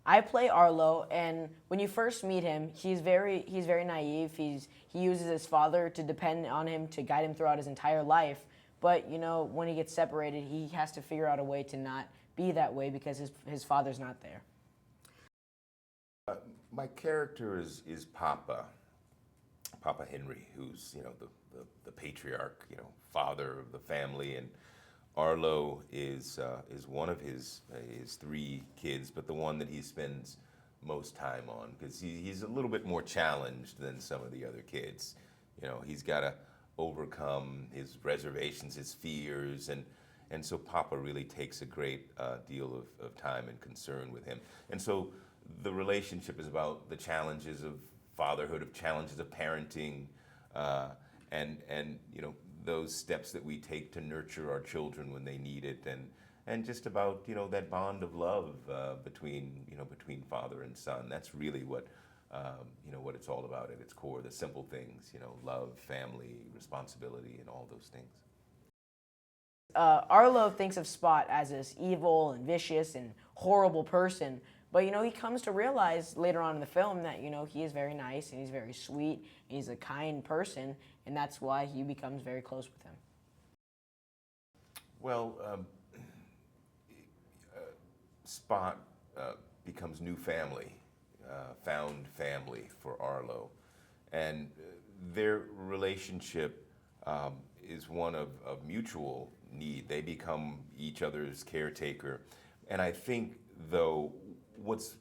I play Arlo, and when you first meet him, he's very naive. He uses his father to depend on him to guide him throughout his entire life. But when he gets separated, he has to figure out a way to not be that way because his father's not there. My character is Poppa Henry, who's the patriarch, father of the family, and Arlo is one of his 3 kids, but the one that he spends most time on because he's a little bit more challenged than some of the other kids. He's got to overcome his reservations, his fears, and so Poppa really takes a great deal of time and concern with him. And so the relationship is about the challenges of fatherhood, of challenges of parenting, and those steps that we take to nurture our children when they need it, and just about that bond of love between father and son. That's really what what it's all about at its core. The simple things, love, family, responsibility, and all those things. Arlo thinks of Spot as this evil and vicious and horrible person, but he comes to realize later on in the film that he is very nice and he's very sweet and he's a kind person, and that's why he becomes very close with him. Well, Spot becomes new family, found family for Arlo, and their relationship is one of mutual need. They become each other's caretaker, and I think though what's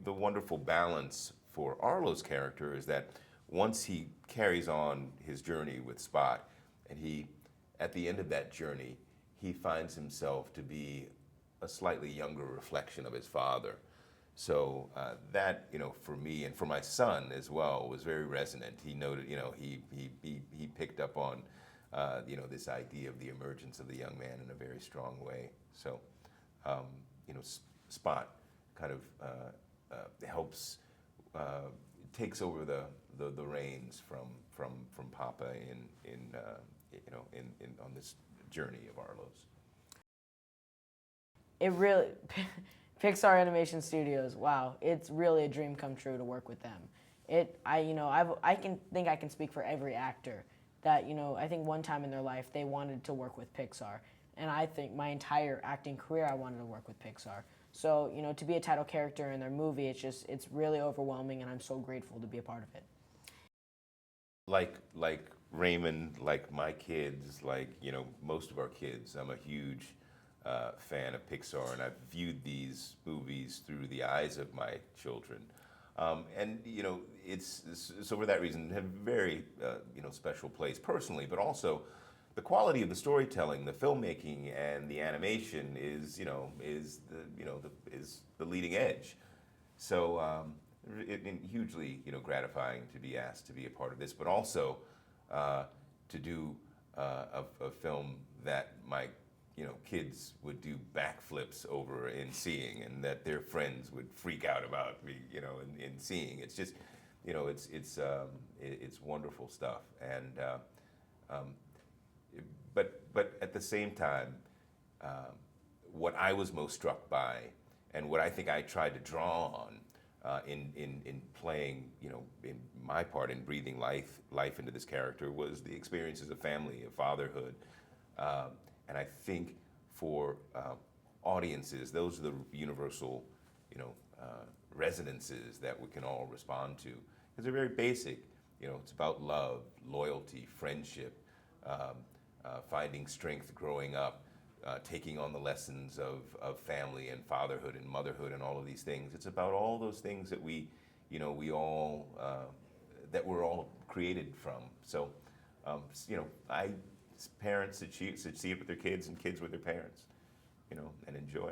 the wonderful balance for Arlo's character is that once he carries on his journey with Spot, and at the end of that journey, he finds himself to be a slightly younger reflection of his father. So that, for me and for my son as well, was very resonant. He noted, he picked up on, this idea of the emergence of the young man in a very strong way. So, Spot kind of helps, takes over the reins from Poppa on this journey of Arlo's. It really, Pixar Animation Studios, wow, it's really a dream come true to work with them. I can speak for every actor that, I think one time in their life they wanted to work with Pixar. And I think my entire acting career I wanted to work with Pixar. So, to be a title character in their movie, it's really overwhelming, and I'm so grateful to be a part of it. Like Raymond, like my kids, like, most of our kids, I'm a huge fan of Pixar, and I've viewed these movies through the eyes of my children. And it's so for that reason have a very special place personally, but also the quality of the storytelling, the filmmaking, and the animation is the leading edge. So hugely gratifying to be asked to be a part of this, but also to do a film that my kids would do backflips over in seeing, and that their friends would freak out about me, in seeing. It's just, it's wonderful stuff, and but at the same time, what I was most struck by, and what I think I tried to draw on in playing, in my part in breathing life into this character, was the experiences of family, of fatherhood. And I think for audiences, those are the universal, resonances that we can all respond to. Because they're very basic. It's about love, loyalty, friendship, finding strength growing up, taking on the lessons of family and fatherhood and motherhood and all of these things. It's about all those things that we all, that we're all created from. So, parents should see it with their kids, and kids with their parents, and enjoy.